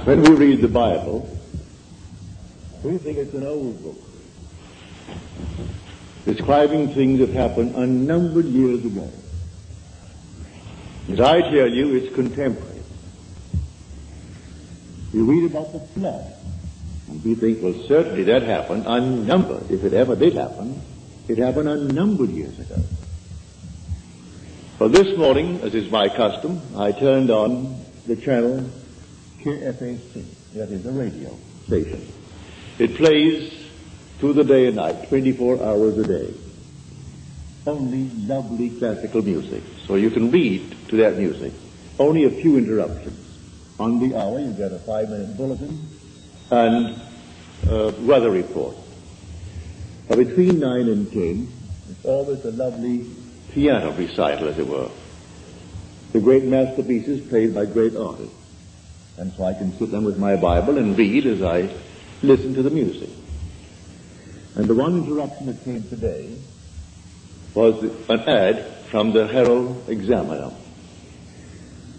When we read the Bible, we think it's an old book, describing things that happened unnumbered years ago. As I tell you, it's contemporary. You read about the flood, and we think, well, certainly that happened unnumbered. If it ever did happen, it happened unnumbered years ago. Well, this morning, as is my custom, I turned on the channel KFAC, that is a radio station. It plays through the day and night, 24 hours a day. Only lovely classical music, so you can read to that music. Only a few interruptions. On the hour, you get a 5-minute bulletin and weather report. Between 9 and 10, it's always a lovely piano recital, as it were. The great masterpieces played by great artists. And so I can sit down with my Bible and read as I listen to the music. And the one interruption that came today was an ad from the Herald Examiner.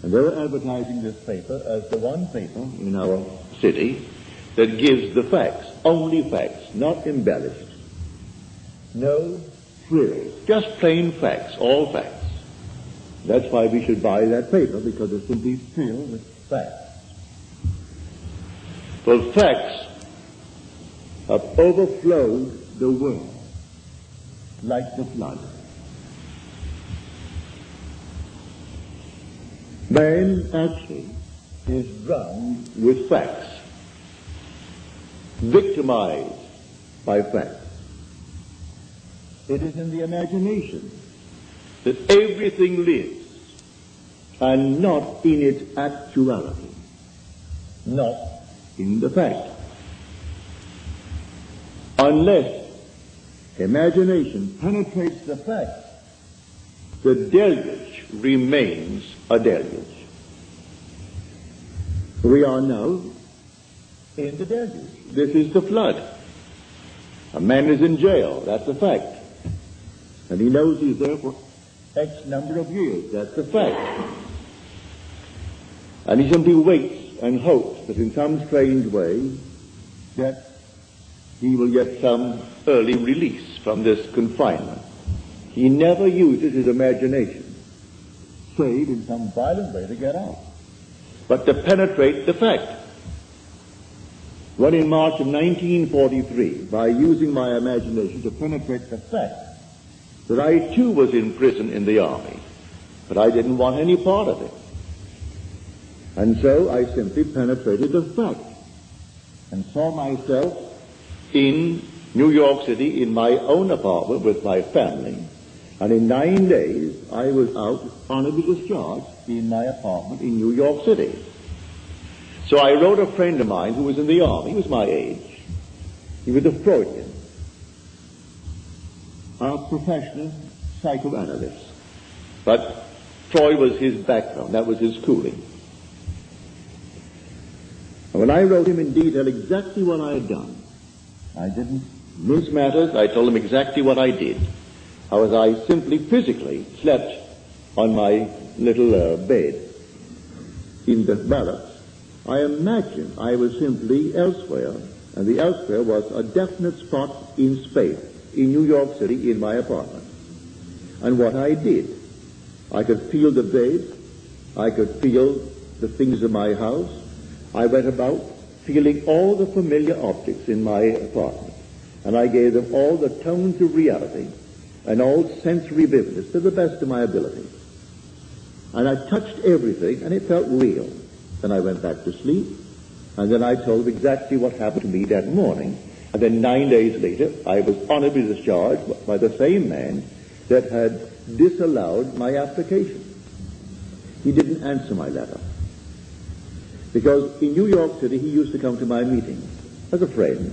And they were advertising this paper as the one paper in our city that gives the facts, only facts, not embellished. No frills, just plain facts, all facts. That's why we should buy that paper, because it's simply filled with facts. Well, facts have overflowed the world like the flood. Man actually is drowned with facts, victimized by facts. It is in the imagination that everything lives, and not in its actuality, not in the fact. Unless imagination penetrates the fact, the deluge remains a deluge. We are now in the deluge. This is the flood. A man is in jail, that's a fact. And he knows he's there for X number of years, that's a fact. And he simply waits and hopes that in some strange way that he will get some early release from this confinement. He never uses his imagination, save in some violent way to get out, but to penetrate the fact. When in March of 1943, by using my imagination to penetrate the fact that I too was in prison in the army, but I didn't want any part of it. And so I simply penetrated the fact and saw myself in New York City in my own apartment with my family. And in 9 days, I was out honorably discharged in my apartment in New York City. So I wrote a friend of mine who was in the army. He was my age. He was a Freudian, a professional psychoanalyst. But Freud was his background. That was his schooling. And when I wrote him in detail exactly what I had done, I didn't mince matters. I told him exactly what I did. How as I simply physically slept on my little bed in the barracks, I imagined I was simply elsewhere, and the elsewhere was a definite spot in space, in New York City, in my apartment. And what I did, I could feel the bed, I could feel the things in my house. I went about feeling all the familiar objects in my apartment, and I gave them all the tones of reality and all sensory vividness to the best of my ability. And I touched everything, and it felt real. Then I went back to sleep, and then I told them exactly what happened to me that morning. And then 9 days later, I was honorably discharged by the same man that had disallowed my application. He didn't answer my letter. Because in New York City, he used to come to my meetings as a friend,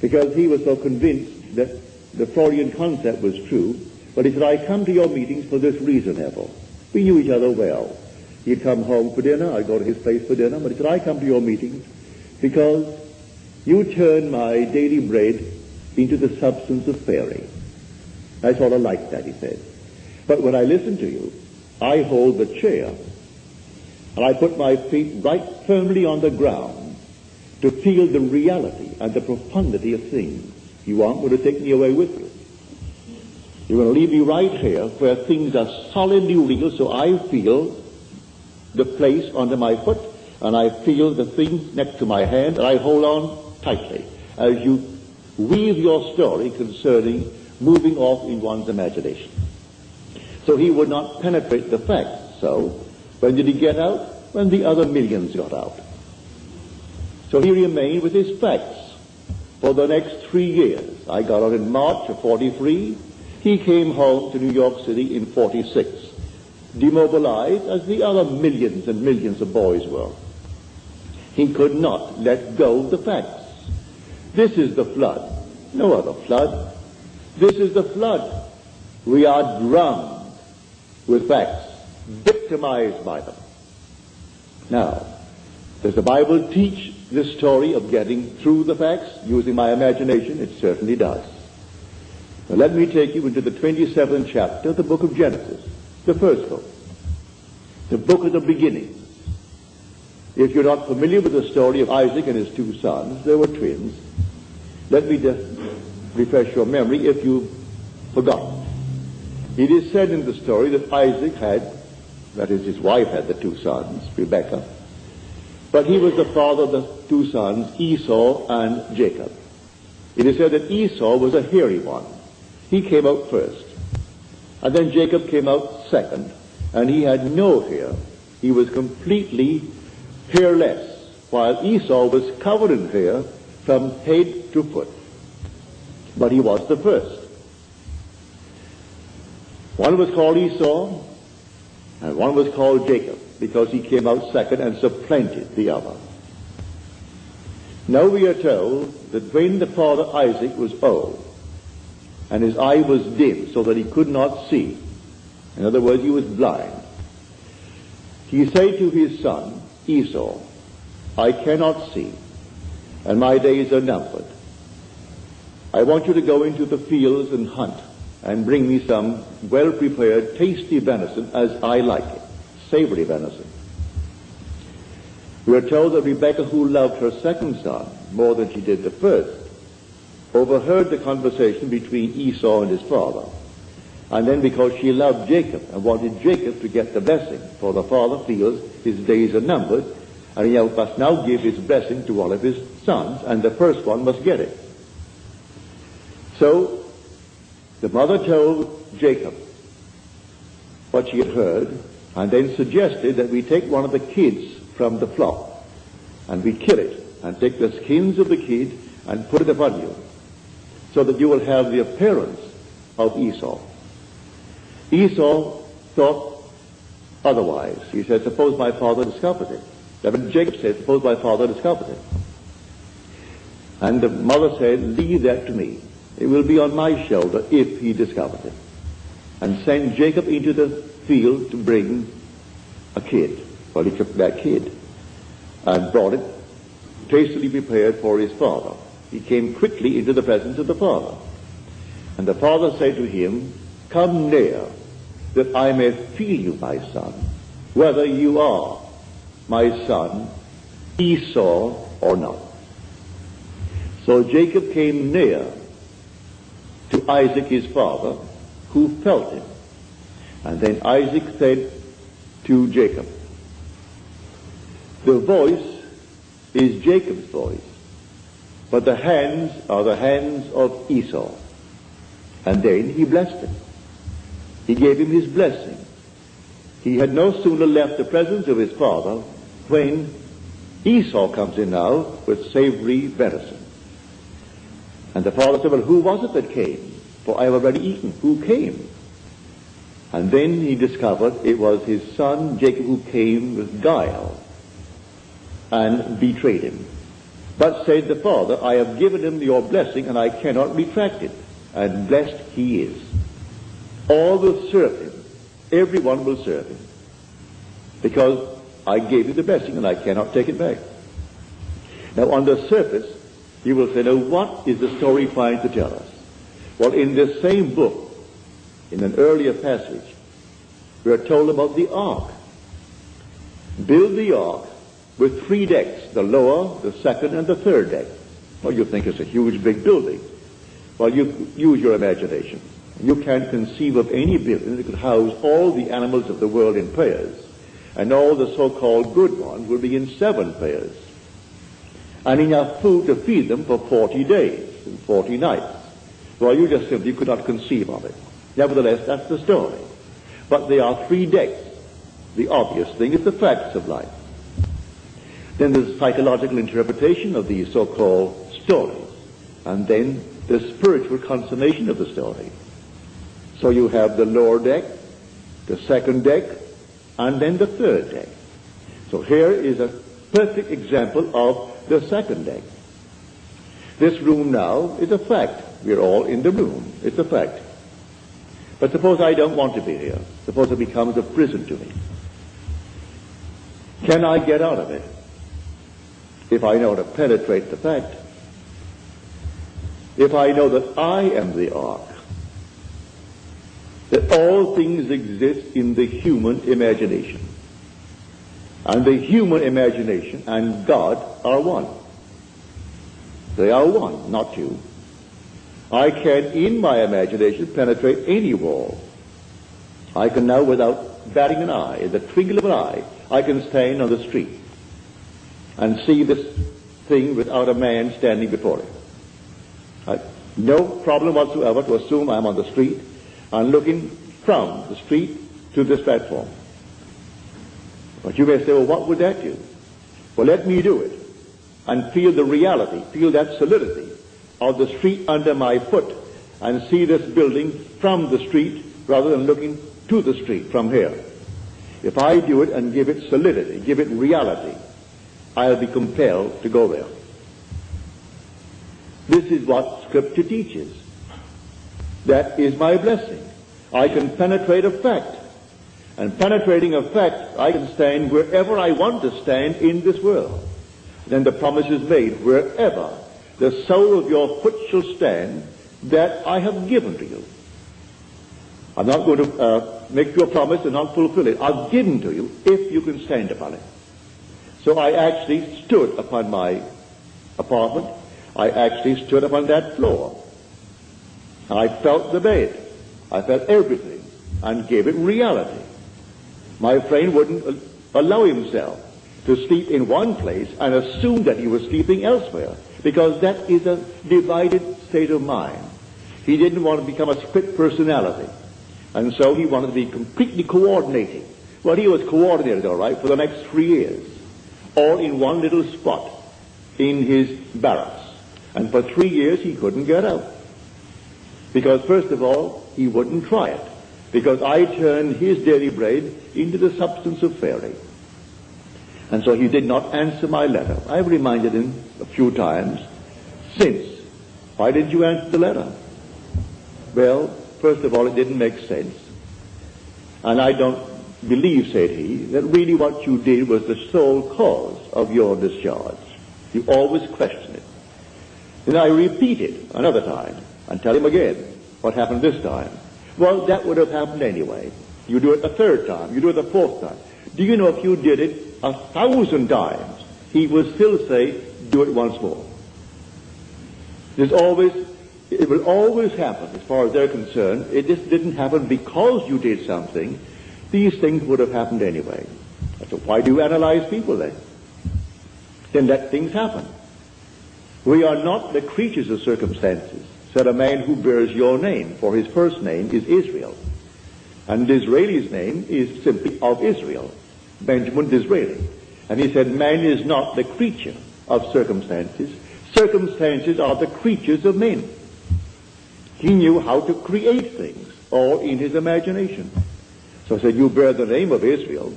because he was so convinced that the Freudian concept was true. But he said, I come to your meetings for this reason, Neville. We knew each other well. He'd come home for dinner, I'd go to his place for dinner, but he said, I come to your meetings because you turn my daily bread into the substance of fairy. I sort of like that, he said. But when I listen to you, I hold the chair And I put my feet right firmly on the ground to feel the reality and the profundity of things. You aren't going to take me away with you. You're going to leave me right here where things are solidly real, so I feel the place under my foot, and I feel the thing next to my hand, and I hold on tightly as you weave your story concerning moving off in one's imagination. So he would not penetrate the facts. So when did he get out? When the other millions got out. So he remained with his facts for the next 3 years. I got out in March of 43. He came home to New York City in 46, demobilized as the other millions and millions of boys were. He could not let go of the facts. This is the flood. No other flood. This is the flood. We are drummed with facts, victimized by them. Now, does the Bible teach this story of getting through the facts using my imagination? It certainly does. Now let me take you into the 27th chapter of the book of Genesis, the first book, the book of the beginnings. If you're not familiar with the story of Isaac and his 2 sons, they were twins. Let me just refresh your memory if you've forgotten. It is said in the story that Isaac had, that is, his wife had the 2 sons, Rebekah, but he was the father of the 2 sons, Esau and Jacob. It is said that Esau was a hairy one. He came out first. And then Jacob came out second, and he had no hair. He was completely hairless, while Esau was covered in hair from head to foot. But he was the first. One was called Esau, and one was called Jacob, because he came out second and supplanted the other. Now we are told that when the father Isaac was old, and his eye was dim so that he could not see, in other words, he was blind, he said to his son Esau, I cannot see, and my days are numbered. I want you to go into the fields and hunt, and bring me some well-prepared, tasty venison as I like it, savory venison. We are told that Rebekah, who loved her second son more than she did the first, overheard the conversation between Esau and his father. And then because she loved Jacob and wanted Jacob to get the blessing, for the father feels his days are numbered, and he must now give his blessing to one of his sons, and the first one must get it. So the mother told Jacob what she had heard, and then suggested that we take one of the kids from the flock, and we kill it, and take the skins of the kid and put it upon you, so that you will have the appearance of Esau. Esau thought otherwise. He said, suppose my father discovers it. Then Jacob said, suppose my father discovers it. And the mother said, leave that to me. It will be on my shoulder if he discovers it. And send Jacob into the field to bring a kid. Well, he took that kid and brought it tastily prepared for his father. He came quickly into the presence of the father. And the father said to him, come near, that I may feel you, my son, whether you are my son Esau or not. So Jacob came near to Isaac his father, who felt him. And then Isaac said to Jacob, the voice is Jacob's voice, but the hands are the hands of Esau. And then he blessed him. He gave him his blessing. He had no sooner left the presence of his father when Esau comes in now with savory venison. And the father said, well, who was it that came? For I have already eaten. Who came? And then he discovered it was his son Jacob who came with guile and betrayed him. But said the father, I have given him your blessing and I cannot retract it. And blessed he is. All will serve him. Everyone will serve him. Because I gave you the blessing and I cannot take it back. Now on the surface, you will say, now what is the story trying to tell us? Well, in this same book, in an earlier passage, we are told about the ark. build the ark with 3 decks, the lower, the second, and the third deck. Well, you think it's a huge, big building. Well, you use your imagination. You can't conceive of any building that could house all the animals of the world in pairs, and all the so-called good ones will be in 7 pairs, and enough food to feed them for 40 days and 40 nights. Well, you just simply could not conceive of it. Nevertheless, that's the story. But there are 3 decks. The obvious thing is the facts of life. Then there's psychological interpretation of these so-called stories, and then the spiritual consummation of the story. So you have the lower deck, the second deck, and then the third deck. So here is a perfect example of the second deck. This room now is a fact. We're all in the room. It's a fact. But suppose I don't want to be here. Suppose it becomes a prison to me. Can I get out of it if I know to penetrate the fact? If I know that I am the ark, that all things exist in the human imagination, and the human imagination and God are one. They are one, not two. I can, in my imagination, penetrate any wall. I can now, without batting an eye, the twinkle of an eye, I can stand on the street and see this thing without a man standing before it. No problem whatsoever to assume I'm on the street and looking from the street to this platform. But you may say, well, what would that do? Well, let me do it and feel the reality, feel that solidity of the street under my foot, and see this building from the street rather than looking to the street from here. If I do it and give it solidity, give it reality, I'll be compelled to go there. This is what Scripture teaches. That is my blessing. I can penetrate a fact. And penetrating a fact, I can stand wherever I want to stand in this world. Then the promise is made, wherever the sole of your foot shall stand, that I have given to you. I'm not going to make you a promise and not fulfill it. I've given to you if you can stand upon it. So I actually stood upon my apartment. I actually stood upon that floor. I felt the bed. I felt everything and gave it reality. My friend wouldn't allow himself to sleep in one place and assume that he was sleeping elsewhere, because that is a divided state of mind. He didn't want to become a split personality, and so he wanted to be completely coordinating. Well, he was coordinated, all right, for the next 3 years, all in one little spot in his barracks. And for 3 years he couldn't get out. Because, first of all, he wouldn't try it. Because I turned his daily bread into the substance of fairy. And so he did not answer my letter. I've reminded him a few times since. Why didn't you answer the letter? Well, first of all, it didn't make sense. And I don't believe, said he, that really what you did was the sole cause of your discharge. You always question it. Then I repeat it another time and tell him again what happened this time. Well, that would have happened anyway. You do it the third time. You do it the fourth time. Do you know if you did it 1,000 times, he would still say, do it once more. It will always happen as far as they're concerned. It just didn't happen because you did something. These things would have happened anyway. So why do you analyze people then? Then let things happen. We are not the creatures of circumstances, said a man who bears your name, for his first name is Israel. And Disraeli's name is simply of Israel, Benjamin Disraeli. And he said, man is not the creature of circumstances. Circumstances are the creatures of men. He knew how to create things, all in his imagination. So I said, you bear the name of Israel,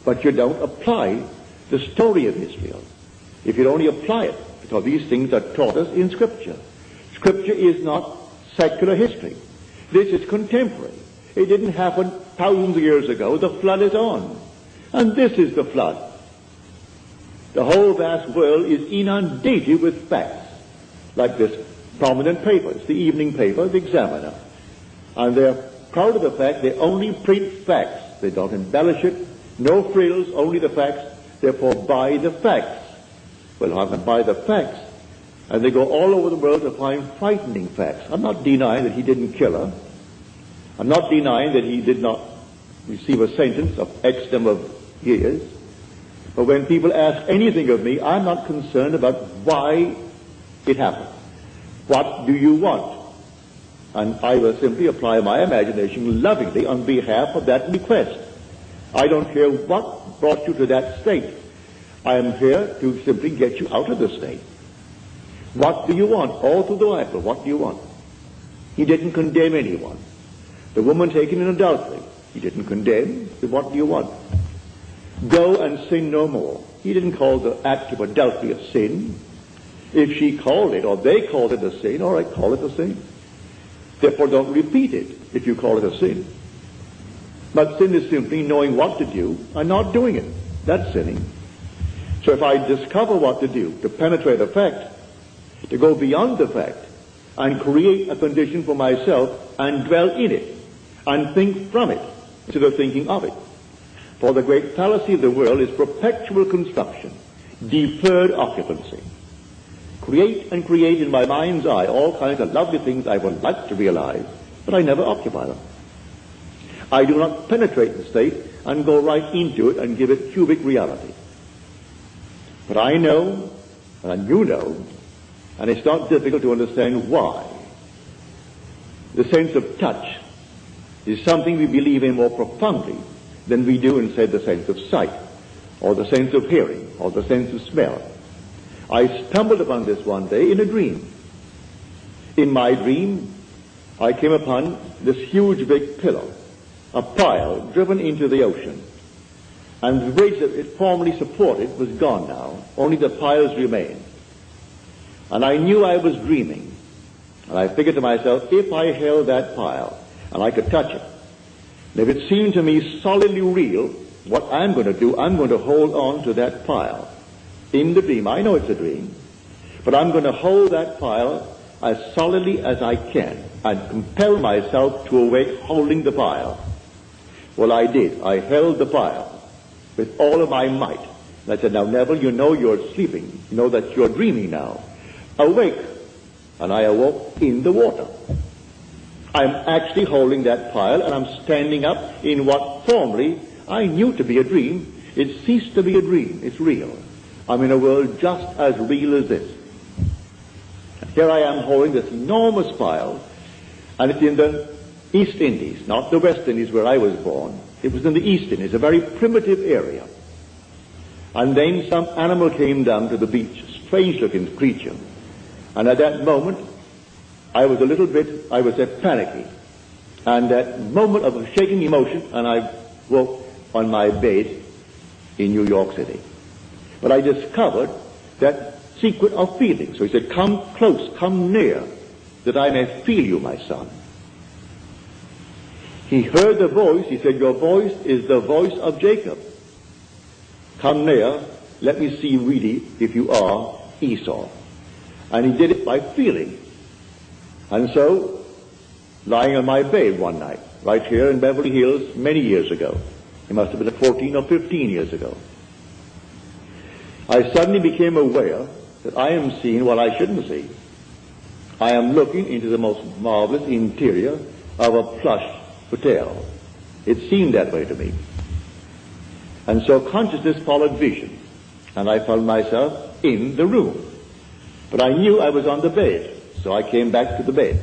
but you don't apply the story of Israel. If you only apply it, because these things are taught us in Scripture. Scripture is not secular history. This is contemporary. It didn't happen thousands of years ago. The flood is on. And this is the flood. The whole vast world is inundated with facts, like this prominent paper. It's the evening paper, the Examiner. And they're proud of the fact they only print facts. They don't embellish it. No frills, only the facts. Therefore, buy the facts. Well, I can buy the facts. And they go all over the world to find frightening facts. I'm not denying that he didn't kill her. I'm not denying that he did not receive a sentence of X number of years. But when people ask anything of me, I'm not concerned about why it happened. What do you want? And I will simply apply my imagination lovingly on behalf of that request. I don't care what brought you to that state. I am here to simply get you out of the state. What do you want? All through the Bible, what do you want? He didn't condemn anyone. The woman taken in adultery, he didn't condemn. So what do you want? Go and sin no more. He didn't call the act of adultery a sin. If she called it, or they called it a sin, all right, call it a sin. Therefore, don't repeat it if you call it a sin. But sin is simply knowing what to do and not doing it. That's sinning. So if I discover what to do, to penetrate a fact, to go beyond the fact, and create a condition for myself, and dwell in it, and think from it, instead of thinking of it. For the great fallacy of the world is perpetual construction, deferred occupancy. Create and create in my mind's eye all kinds of lovely things I would like to realize, but I never occupy them. I do not penetrate the state and go right into it and give it cubic reality. But I know, and you know, and it's not difficult to understand why. The sense of touch is something we believe in more profoundly than we do in, say, the sense of sight, or the sense of hearing, or the sense of smell. I stumbled upon this one day in a dream. In my dream, I came upon this huge big pillar, a pile driven into the ocean. And the bridge that it formerly supported was gone now, only the piles remained. And I knew I was dreaming. And I figured to myself, if I held that pile, and I could touch it, and if it seemed to me solidly real, what I'm going to do, I'm going to hold on to that pile. In the dream, I know it's a dream, but I'm going to hold that pile as solidly as I can, and compel myself to awake holding the pile. Well, I did. I held the pile with all of my might. And I said, now, Neville, you know you're sleeping. You know that you're dreaming now. Awake. And I awoke in the water. I'm actually holding that pile, and I'm standing up in what formerly I knew to be a dream. It ceased to be a dream. It's real. I'm in a world just as real as this. And here I am holding this enormous pile, and it's in the East Indies, not the West Indies where I was born. It was in the East Indies, a very primitive area. And then some animal came down to the beach, a strange-looking creature. And at that moment, I was panicky. And that moment of shaking emotion, and I woke on my bed in New York City. But I discovered that secret of feeling. So he said, come close, come near, that I may feel you, my son. He heard the voice. He said, your voice is the voice of Jacob. Come near, let me see really if you are Esau. And he did it by feeling. And so, lying on my bed one night, right here in Beverly Hills, many years ago, it must have been 14 or 15 years ago, I suddenly became aware that I am seeing what I shouldn't see. I am looking into the most marvelous interior of a plush hotel. It seemed that way to me. And so consciousness followed vision, and I found myself in the room. But I knew I was on the bed, so I came back to the bed.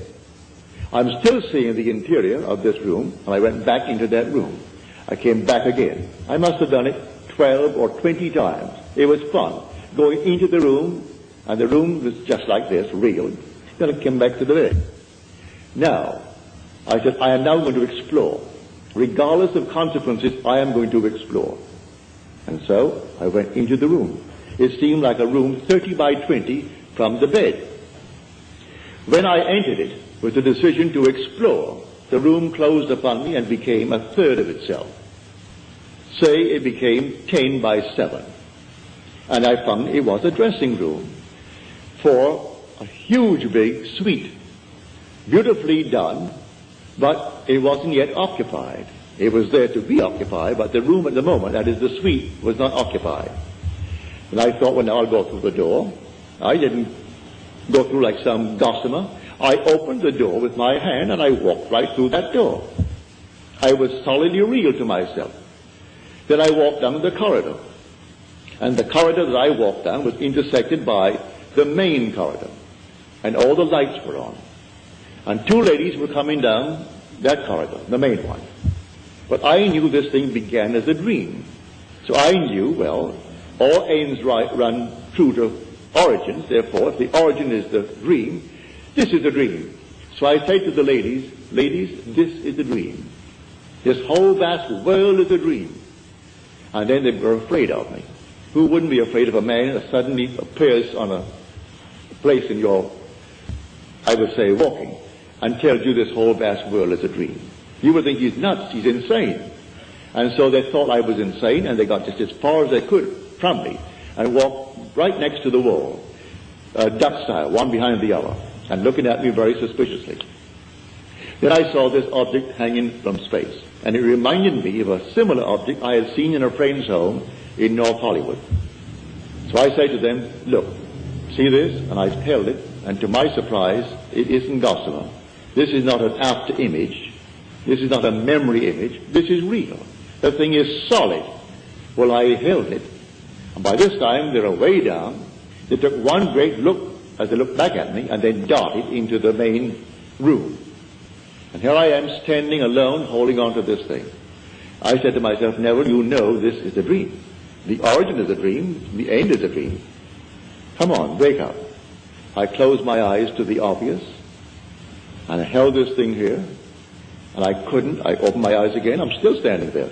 I'm still seeing the interior of this room, and I went back into that room. I came back again. I must have done it 12 or 20 times. It was fun, going into the room, and the room was just like this, real. Then I came back to the bed. Now, I said, I am now going to explore. Regardless of consequences, I am going to explore. And so, I went into the room. It seemed like a room 30 by 20 from the bed. When I entered it with the decision to explore, the room closed upon me and became a third of itself. Say it became 10 by 7. And I found it was a dressing room for a huge big suite, beautifully done, but it wasn't yet occupied. It was there to be occupied, but the room at the moment, that is the suite, was not occupied. And I thought, well, now I'll go through the door. I didn't go through like some gossamer. I opened the door with my hand and I walked right through that door. I was solidly real to myself. Then I walked down the corridor. And the corridor that I walked down was intersected by the main corridor. And all the lights were on. And two ladies were coming down that corridor, the main one. But I knew this thing began as a dream. So I knew, well, all ends run true to origins. Therefore, if the origin is the dream, this is the dream. So I say to the ladies, ladies, this is the dream. This whole vast world is a dream. And then they were afraid of me. Who wouldn't be afraid of a man that suddenly appears on a place in your, I would say, walking, and tells you this whole vast world is a dream? You would think he's nuts, he's insane. And so they thought I was insane, and they got just as far as they could from me, and walked right next to the wall, duck style, one behind the other, and looking at me very suspiciously. Then I saw this object hanging from space, and it reminded me of a similar object I had seen in a friend's home in North Hollywood. So I say to them, look, see this? And I held it, and to my surprise, it isn't gossamer. This is not an after image. This is not a memory image. This is real. The thing is solid. Well, I held it, and by this time they were way down. They took one great look as they looked back at me, and then darted into the main room. And here I am standing alone, holding on to this thing. I said to myself, Neville, you know this is a dream. The origin is a dream. The end is a dream. Come on, wake up. I closed my eyes to the obvious, and I held this thing here, and I couldn't. I opened my eyes again. I'm still standing there.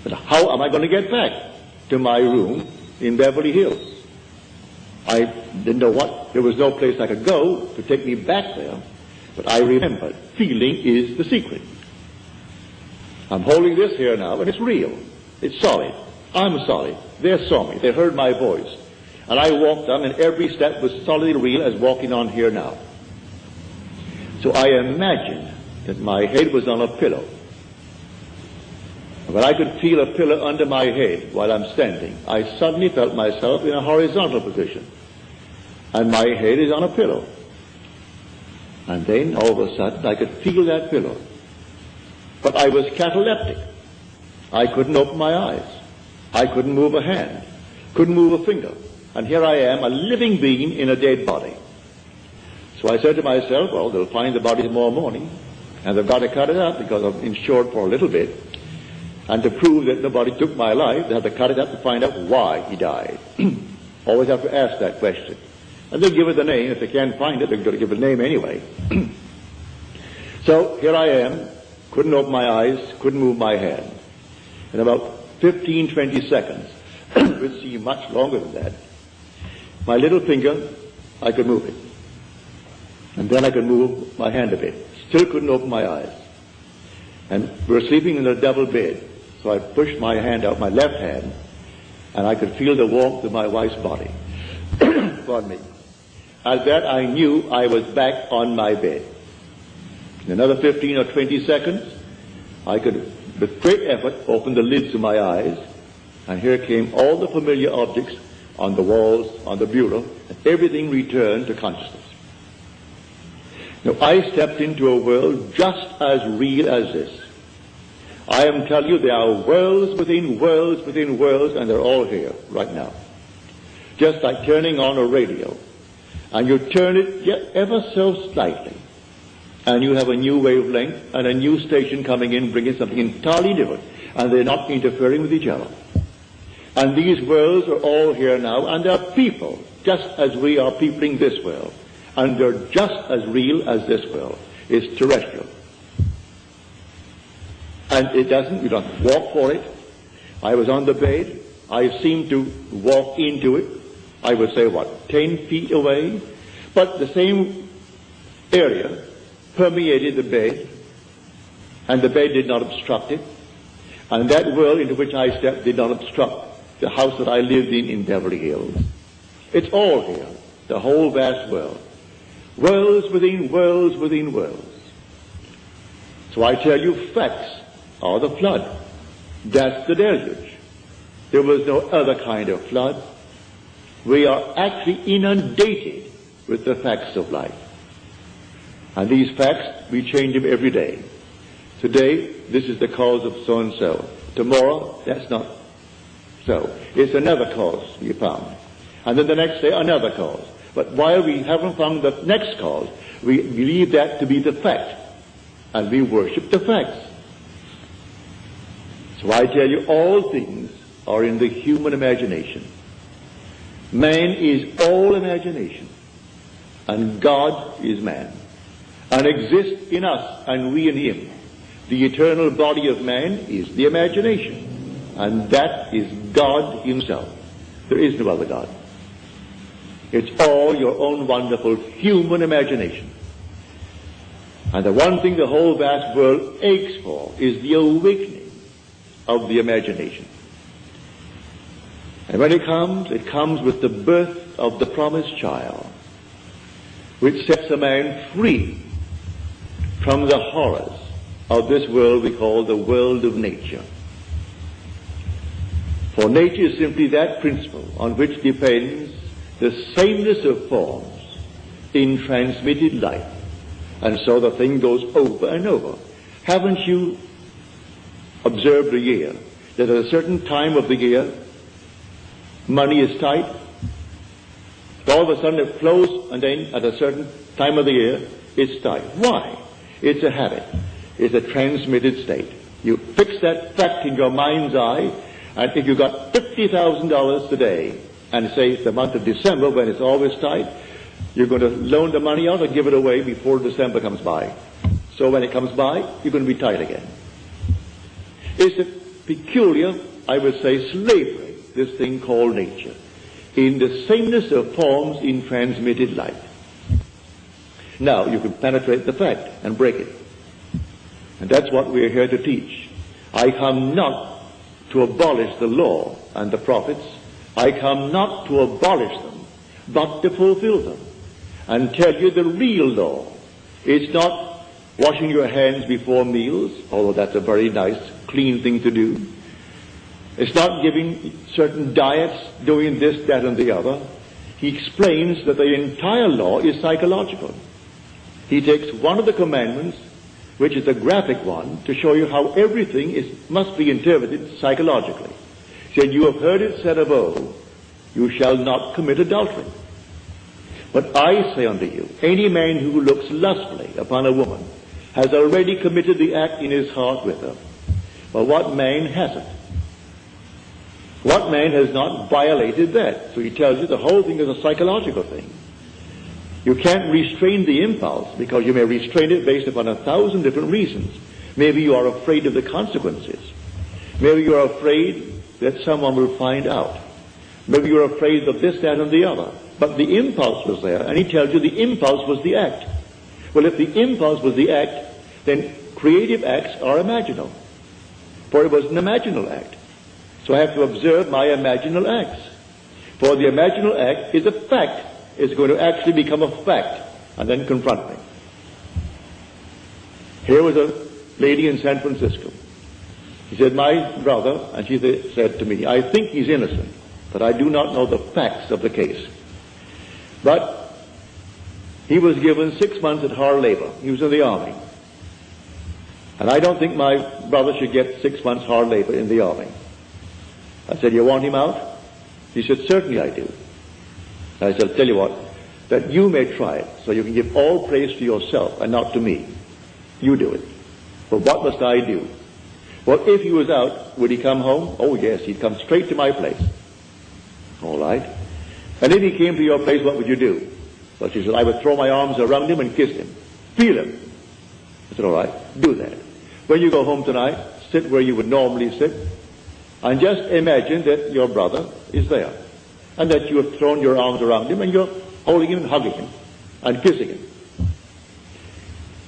But how am I going to get back to my room in Beverly Hills? I didn't know what. There was no place I could go to take me back there. But I remembered, feeling is the secret. I'm holding this here now, and it's real. It's solid. I'm solid. They saw me. They heard my voice. And I walked on, and every step was solidly real as walking on here now. So I imagined that my head was on a pillow. When I could feel a pillow under my head while I'm standing, I suddenly felt myself in a horizontal position. And my head is on a pillow. And then, all of a sudden, I could feel that pillow. But I was cataleptic. I couldn't open my eyes. I couldn't move a hand. Couldn't move a finger. And here I am, a living being in a dead body. So I said to myself, well, they'll find the body tomorrow morning, and they've got to cut it up because I'm insured for a little bit. And to prove that nobody took my life, they have to cut it up to find out why he died. Always have to ask that question. And they'll give it the name. If they can't find it, they're going to give it a name anyway. So here I am, couldn't open my eyes, couldn't move my hand. In about 15, 20 seconds, which seemed much longer than that, my little finger, I could move it. And then I could move my hand a bit. Still couldn't open my eyes. And we were sleeping in a double bed. So I pushed my hand out, my left hand, and I could feel the warmth of my wife's body. Pardon me. At that, I knew I was back on my bed. In another 15 or 20 seconds, I could, with great effort, open the lids of my eyes, and here came all the familiar objects on the walls, on the bureau, and everything returned to consciousness. Now, I stepped into a world just as real as this. I am telling you, there are worlds within worlds within worlds, and they're all here right now. Just like turning on a radio. And you turn it yet ever so slightly, and you have a new wavelength and a new station coming in, bringing something entirely different, and they're not interfering with each other. And these worlds are all here now, and they're people, just as we are peopling this world. And they're just as real as this world. It's terrestrial. And it doesn't, you don't walk for it. I was on the bed. I seemed to walk into it. I would say, 10 feet away? But the same area permeated the bed, and the bed did not obstruct it. And that world into which I stepped did not obstruct the house that I lived in Beverly Hills. It's all here, the whole vast world. Worlds within worlds within worlds. So I tell you facts or the flood. That's the deluge. There was no other kind of flood. We are actually inundated with the facts of life. And these facts, we change them every day. Today, this is the cause of so-and-so. Tomorrow, that's not so. It's another cause we found. And then the next day, another cause. But while we haven't found the next cause, we believe that to be the fact. And we worship the facts. So I tell you, all things are in the human imagination. Man is all imagination. And God is man. And exists in us, and we in him. The eternal body of man is the imagination. And that is God himself. There is no other God. It's all your own wonderful human imagination. And the one thing the whole vast world aches for is the awakening of the imagination. And when it comes with the birth of the promised child, which sets a man free from the horrors of this world we call the world of nature. For nature is simply that principle on which depends the sameness of forms in transmitted life. And so the thing goes over and over. Haven't you observed a year that at a certain time of the year money is tight? All of a sudden it flows, and then at a certain time of the year it's tight. Why? It's a habit. It's a transmitted state. You fix that fact in your mind's eye, and if you got $50,000 today, and say it's the month of December when it's always tight, you're going to loan the money out or give it away before December comes by. So when it comes by, you're going to be tight again. It's a peculiar, I would say, slavery, this thing called nature, in the sameness of forms in transmitted life. Now, you can penetrate the fact and break it. And that's what we're here to teach. I come not to abolish the law and the prophets. I come not to abolish them, but to fulfill them. And tell you the real law. It's not washing your hands before meals, although that's a very nice, clean thing to do. It's not giving certain diets, doing this, that, and the other. He explains that the entire law is psychological. He takes one of the commandments, which is the graphic one, to show you how everything must be interpreted psychologically. He said, you have heard it said of old, you shall not commit adultery. But I say unto you, any man who looks lustfully upon a woman has already committed the act in his heart with her. But what man hasn't? What man has not violated that? So he tells you the whole thing is a psychological thing. You can't restrain the impulse because you may restrain it based upon 1,000 different reasons. Maybe you are afraid of the consequences. Maybe you are afraid that someone will find out. Maybe you're afraid of this, that, and the other. But the impulse was there, and he tells you the impulse was the act. Well, if the impulse was the act, then creative acts are imaginal. For it was an imaginal act. So I have to observe my imaginal acts. For the imaginal act is a fact. It's going to actually become a fact and then confront me. Here was a lady in San Francisco. He said, my brother, and she said to me, I think he's innocent, but I do not know the facts of the case. But he was given 6 months at hard labor. He was in the army. And I don't think my brother should get 6 months hard labor in the army. I said, you want him out? He said, certainly I do. I said, I'll tell you what, that you may try it, so you can give all praise to yourself and not to me. You do it. But what must I do? Well, if he was out, would he come home? Oh, yes, he'd come straight to my place. All right. And if he came to your place, what would you do? Well, she said, I would throw my arms around him and kiss him. Feel him. I said, all right, do that. When you go home tonight, sit where you would normally sit, and just imagine that your brother is there, and that you have thrown your arms around him, and you're holding him and hugging him, and kissing him.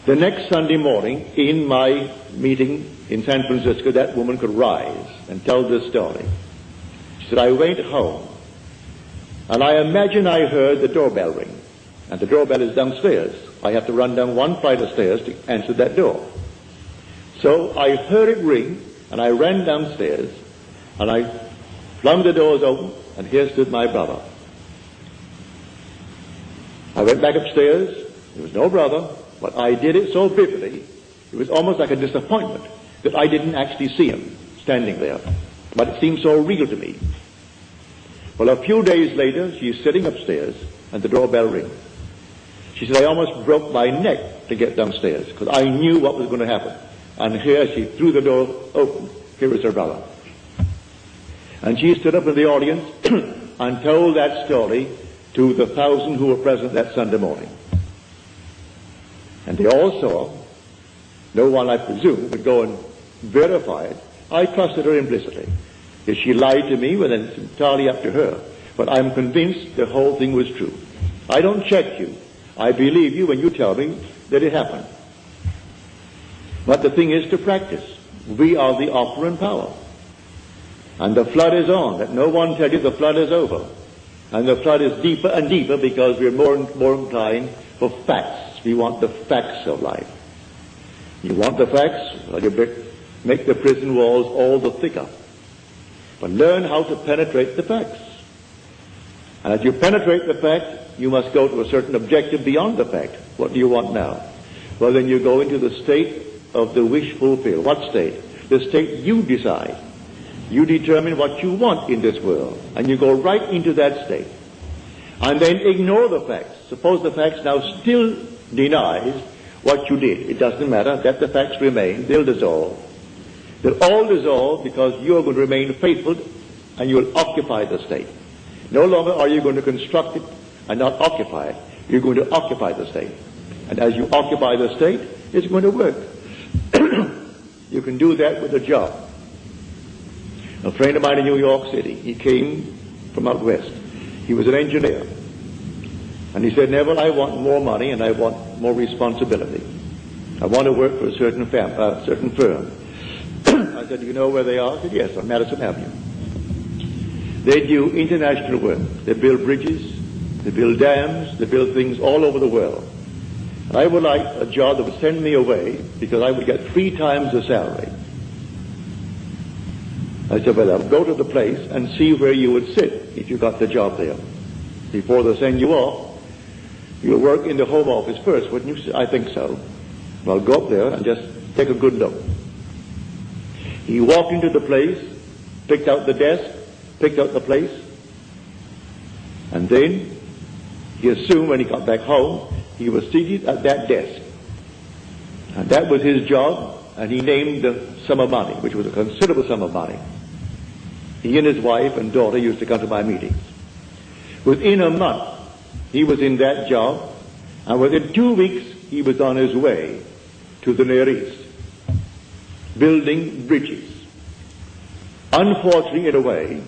The next Sunday morning, in my meeting in San Francisco, that woman could rise and tell this story. She said, I went home, and I imagine I heard the doorbell ring, and the doorbell is downstairs. I have to run down one flight of stairs to answer that door. So I heard it ring, and I ran downstairs, and I flung the doors open, and here stood my brother. I went back upstairs. There was no brother, but I did it so vividly, it was almost like a disappointment that I didn't actually see him standing there. But it seemed so real to me. Well, a few days later, she's sitting upstairs, and the doorbell rings. She said, I almost broke my neck to get downstairs, because I knew what was going to happen. And here she threw the door open. Here is her brother. And she stood up in the audience and told that story to the 1,000 who were present that Sunday morning. And they all saw, no one, I presume, would go and verify it. I trusted her implicitly. If she lied to me, well, then it's entirely up to her. But I'm convinced the whole thing was true. I don't check you. I believe you when you tell me that it happened. But the thing is to practice. We are the operant power. And the flood is on. Let no one tell you the flood is over. And the flood is deeper and deeper because we're more and more inclined for facts. We want the facts of life. You want the facts? Well, you make the prison walls all the thicker. But learn how to penetrate the facts. And as you penetrate the fact, you must go to a certain objective beyond the fact. What do you want now? Well, then you go into the state of the wish fulfilled. What state? The state you decide. You determine what you want in this world, and you go right into that state. And then ignore the facts. Suppose the facts now still denies what you did. It doesn't matter. Let the facts remain. They'll dissolve. They'll all dissolve because you are going to remain faithful, and you will occupy the state. No longer are you going to construct it and not occupy it. You're going to occupy the state. And as you occupy the state, it's going to work. You can do that with a job. A friend of mine in New York City, he came from out west. He was an engineer. And he said, Neville, I want more money and I want more responsibility. I want to work for a certain firm. I said, do you know where they are? He said, yes, on Madison Avenue. They do international work. They build bridges, they build dams, they build things all over the world. And I would like a job that would send me away because I would get 3 times the salary. I said, well, I'll go to the place and see where you would sit if you got the job there. Before they send you off, you'll work in the Home Office first, wouldn't you? I think so. Well, go up there and just take a good look. He walked into the place, picked out the desk, picked out the place, and then he assumed when he got back home, he was seated at that desk. And that was his job, and he named the sum of money, which was a considerable sum of money. He and his wife and daughter used to come to my meetings. Within a month, he was in that job, and within 2 weeks, he was on his way to the Near East, building bridges. Unfortunately, in a way,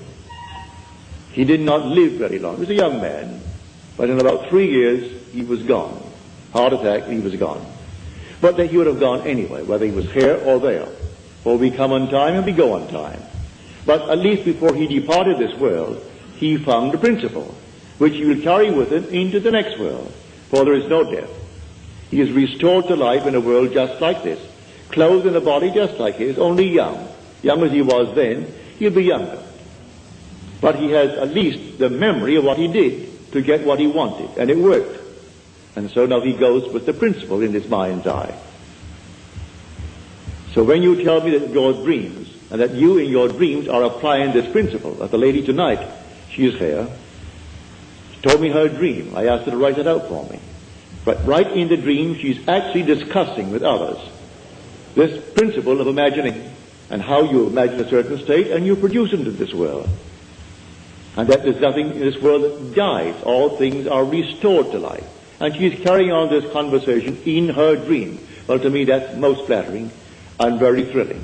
he did not live very long. He was a young man, but in about 3 years, he was gone. Heart attack, he was gone. But he would have gone anyway, whether he was here or there. For we come on time and we go on time. But at least before he departed this world, he found the principle, which he will carry with him into the next world. For there is no death. He is restored to life in a world just like this, clothed in a body just like his, only young. Young as he was then, he'll be younger. But he has at least the memory of what he did to get what he wanted, and it worked. And so now he goes with the principle in his mind's eye. So when you tell me that your dreams, and that you in your dreams are applying this principle, like the lady tonight, she is here, she told me her dream. I asked her to write it out for me. But right in the dream, she's actually discussing with others this principle of imagining, and how you imagine a certain state, and you produce it into this world. And that there's nothing in this world that dies. All things are restored to life. And she's carrying on this conversation in her dream. Well, to me, that's most flattering and very thrilling.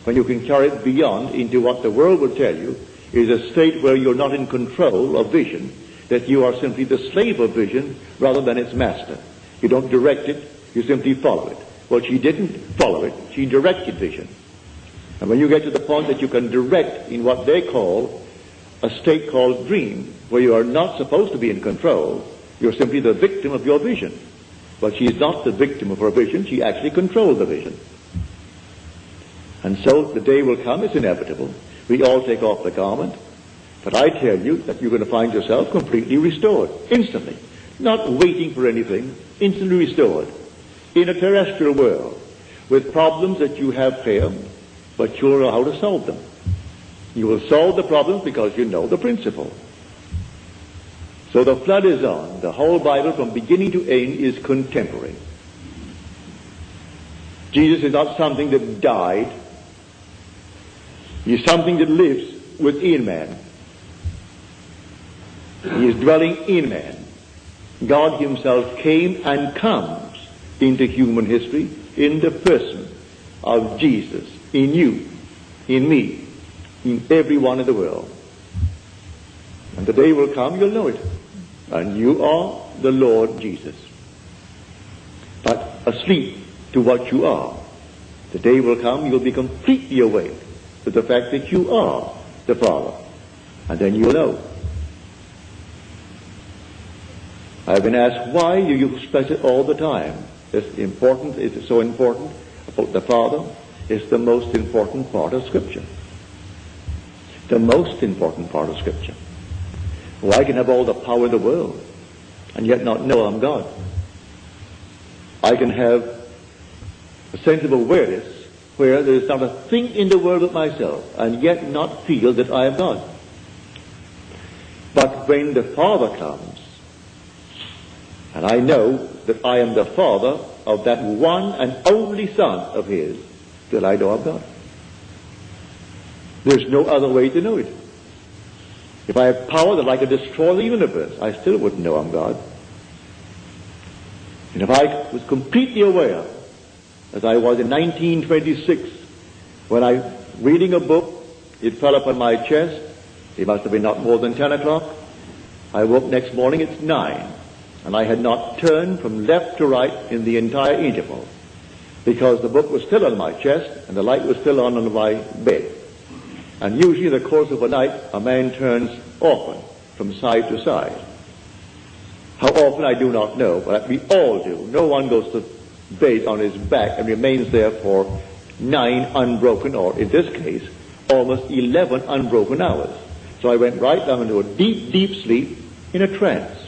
When you can carry it beyond into what the world will tell you is a state where you're not in control of vision, that you are simply the slave of vision rather than its master. You don't direct it, you simply follow it. Well, she didn't follow it, she directed vision. And when you get to the point that you can direct in what they call a state called dream, where you are not supposed to be in control, you're simply the victim of your vision. But she is not the victim of her vision, she actually controls the vision. And so the day will come, it's inevitable. We all take off the garment. But I tell you that you're going to find yourself completely restored, instantly. Not waiting for anything, instantly restored. In a terrestrial world, with problems that you have here, but you'll know how to solve them. You will solve the problems because you know the principle. So the flood is on. The whole Bible from beginning to end is contemporary. Jesus is not something that died. He is something that lives within man. He is dwelling in man. God himself came and comes into human history in the person of Jesus, in you, in me, in everyone in the world. And the day will come, you'll know it. And you are the Lord Jesus. But asleep to what you are. The day will come, you'll be completely awake to the fact that you are the Father. And then you'll know. I've been asked, why do you express it all the time? It's important, it's so important about the Father. It's the most important part of Scripture. The most important part of Scripture. Well, I can have all the power in the world and yet not know I'm God. I can have a sense of awareness where there is not a thing in the world but myself and yet not feel that I am God. But when the Father comes, and I know that I am the Father of that one and only Son of His, that I know I'm God. There's no other way to know it. If I have power that I could destroy the universe, I still wouldn't know I'm God. And if I was completely aware, as I was in 1926, when I, reading a book, it fell upon my chest. It must have been not more than 10 o'clock. I woke next morning, it's 9. And I had not turned from left to right in the entire interval, because the book was still on my chest and the light was still on my bed. And usually in the course of a night, a man turns often from side to side. How often I do not know, but we all do. No one goes to bed on his back and remains there for 9 unbroken, or in this case, almost 11 unbroken hours. So I went right down into a deep, deep sleep in a trance.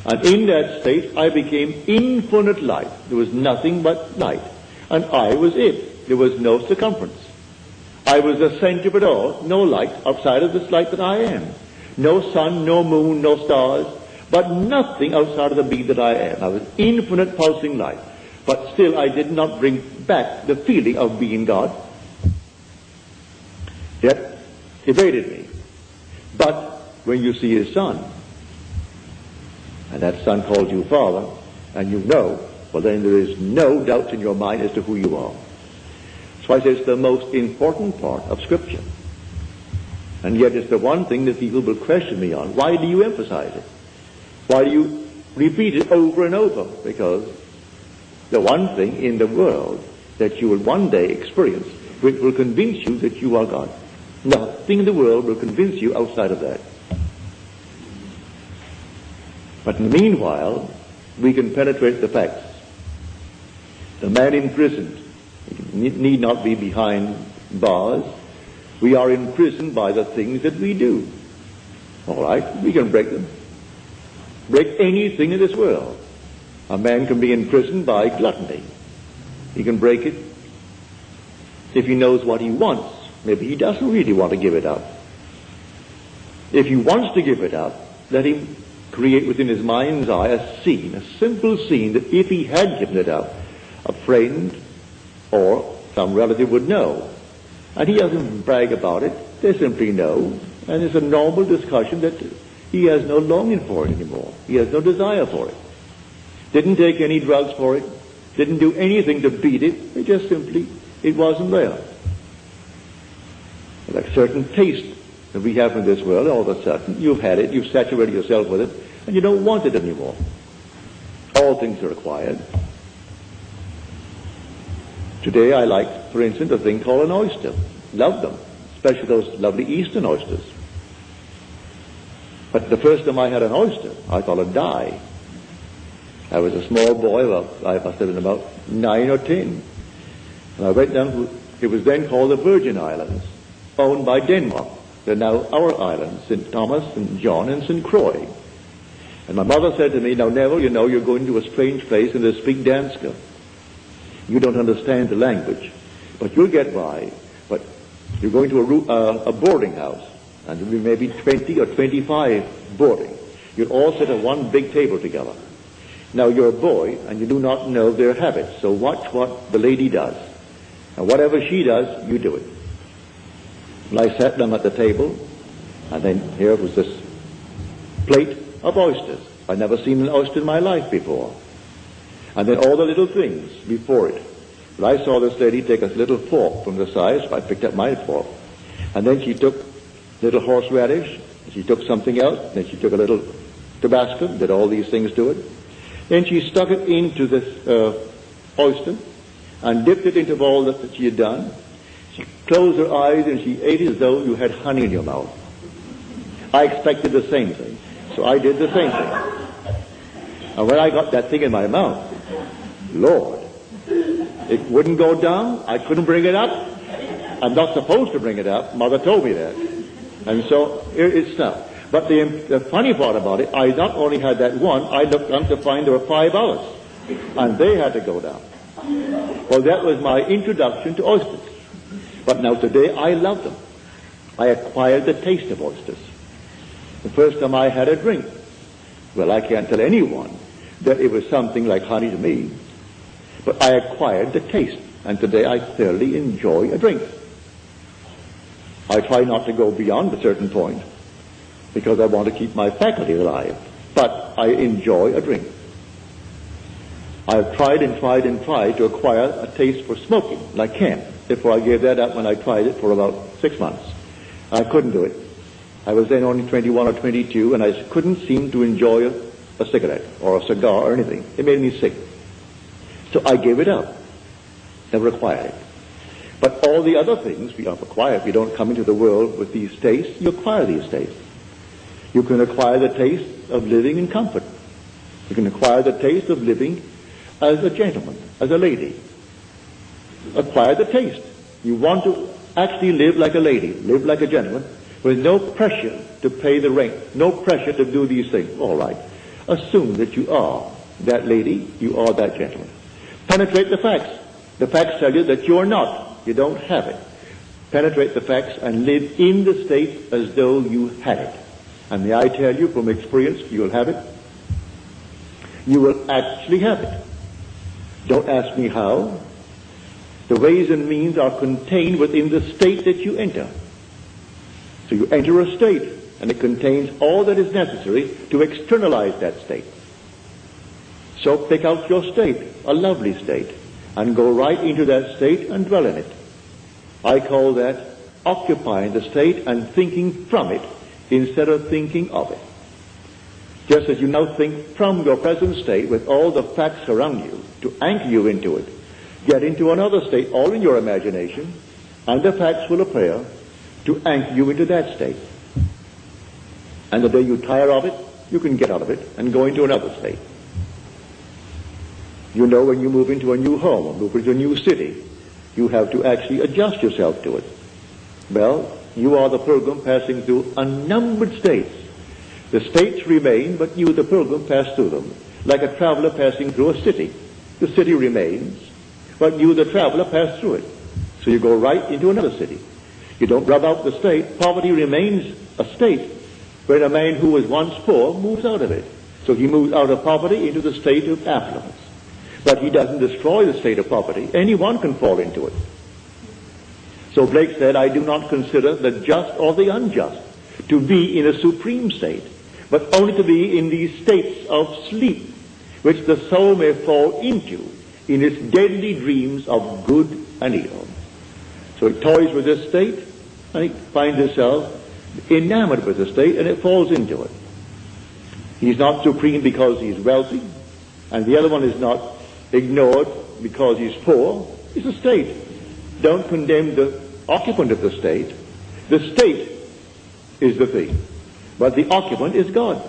And in that state, I became infinite light. There was nothing but light. And I was it. There was no circumference. I was the center of it all. No light outside of this light that I am. No sun, no moon, no stars, but nothing outside of the being that I am. I was infinite pulsing light. But still, I did not bring back the feeling of being God. Yet, evaded me. But when you see His Son, and that Son calls you Father, and you know, well then there is no doubt in your mind as to who you are. So I say it's the most important part of Scripture. And yet it's the one thing that people will question me on. Why do you emphasize it? Why do you repeat it over and over? Because the one thing in the world that you will one day experience which will convince you that you are God. Nothing in the world will convince you outside of that. But in the meanwhile, we can penetrate the facts. The man imprisoned need not be behind bars. We are imprisoned by the things that we do. All right, we can break them. Break anything in this world. A man can be imprisoned by gluttony. He can break it if he knows what he wants. Maybe he doesn't really want to give it up. If he wants to give it up, let him create within his mind's eye a scene, a simple scene that if he had given it up, a friend or some relative would know. And he doesn't brag about it. They simply know. And it's a normal discussion that he has no longing for it anymore. He has no desire for it. Didn't take any drugs for it. Didn't do anything to beat it. It just simply, it wasn't there. Like certain taste that we have in this world, all of a sudden, you've had it, you've saturated yourself with it, and you don't want it anymore. All things are acquired. Today I like, for instance, a thing called an oyster. Love them, especially those lovely Eastern oysters. But the first time I had an oyster, I thought I'd die. I was a small boy, I must have been about 9 or 10. And I went down to It was then called the Virgin Islands, owned by Denmark. They're now our islands, St. Thomas, St. John, and St. Croix. And my mother said to me, now Neville, you know you're going to a strange place and they speak Danska. You don't understand the language, but you'll get by. But you're going to a boarding house, and there'll be maybe 20 or 25 boarding. You'll all sit at one big table together. Now you're a boy, and you do not know their habits, so watch what the lady does. And whatever she does, you do it. And I sat down at the table, and then here was this plate of oysters. I'd never seen an oyster in my life before. And then all the little things before it. But I saw this lady take a little fork from the side, so I picked up my fork. And then she took little horseradish, she took something else, then she took a little Tabasco, did all these things to it. Then she stuck it into this oyster and dipped it into all that she had done. She closed her eyes and she ate it as though you had honey in your mouth. I expected the same thing, so I did the same thing. And when I got that thing in my mouth, Lord, it wouldn't go down. I couldn't bring it up. I'm not supposed to bring it up. Mother told me that. And so it stopped. But the funny part about it, I not only had that one, I looked down to find there were 5 others. And they had to go down. Well, that was my introduction to oysters. But now today I love them. I acquired the taste of oysters. The first time I had a drink, well, I can't tell anyone that it was something like honey to me. But I acquired the taste. And today I thoroughly enjoy a drink. I try not to go beyond a certain point because I want to keep my faculty alive. But I enjoy a drink. I've tried and tried and tried to acquire a taste for smoking, and I can't. Therefore I gave that up when I tried it for about 6 months. I couldn't do it. I was then only 21 or 22, and I couldn't seem to enjoy a cigarette or a cigar or anything. It made me sick. So I gave it up. Never acquired it. But all the other things we have acquired. You don't come into the world with these tastes, you acquire these tastes. You can acquire the taste of living in comfort. You can acquire the taste of living as a gentleman, as a lady. Acquire the taste. You want to actually live like a lady, live like a gentleman, with no pressure to pay the rent, no pressure to do these things. All right. Assume that you are that lady, you are that gentleman. Penetrate the facts. The facts tell you that you are not. You don't have it. Penetrate the facts and live in the state as though you had it. And may I tell you from experience, you'll have it. You will actually have it. Don't ask me how. The ways and means are contained within the state that you enter. So you enter a state, and it contains all that is necessary to externalize that state. So pick out your state, a lovely state, and go right into that state and dwell in it. I call that occupying the state and thinking from it instead of thinking of it. Just as you now think from your present state with all the facts around you to anchor you into it, get into another state, all in your imagination, and the facts will appear to anchor you into that state. And the day you tire of it, you can get out of it and go into another state. You know, when you move into a new home or move into a new city, you have to actually adjust yourself to it. Well, you are the pilgrim passing through unnumbered states. The states remain, but you, the pilgrim, pass through them. Like a traveler passing through a city. The city remains, but you, the traveler, pass through it. So you go right into another city. You don't rub out the state. Poverty remains a state, where a man who was once poor moves out of it. So he moves out of poverty into the state of affluence. But he doesn't destroy the state of poverty. Anyone can fall into it. So Blake said, I do not consider the just or the unjust to be in a supreme state, but only to be in these states of sleep, which the soul may fall into in its deadly dreams of good and evil. So it toys with this state, and it finds itself enamored with the state, and it falls into it. He's not supreme because he's wealthy, and the other one is not ignored because he's poor. It's a state. Don't condemn the occupant of the state. The state is the thing, but the occupant is God.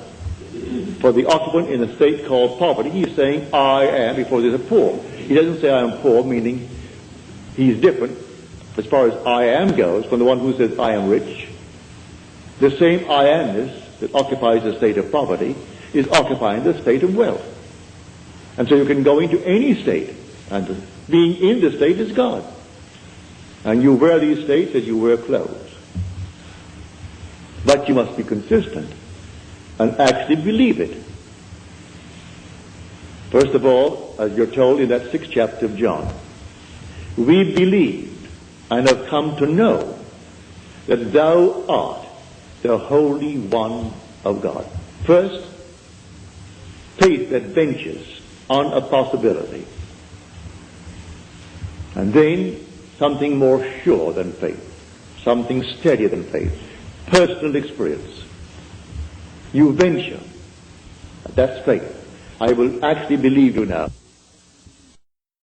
For the occupant in a state called poverty, he's saying, I am, before there's a poor. He doesn't say I am poor, meaning he's different. as far as I am goes, from the one who says I am rich, the same I amness that occupies the state of poverty is occupying the state of wealth. And so you can go into any state, and being in the state is God. And you wear these states as you wear clothes. But you must be consistent and actually believe it. First of all, as you're told in that 6th chapter of John, we believed and have come to know that thou art the Holy One of God. First, faith that ventures on a possibility. And then something more sure than faith, something steadier than faith, personal experience. You venture. That's faith. I will actually believe you now.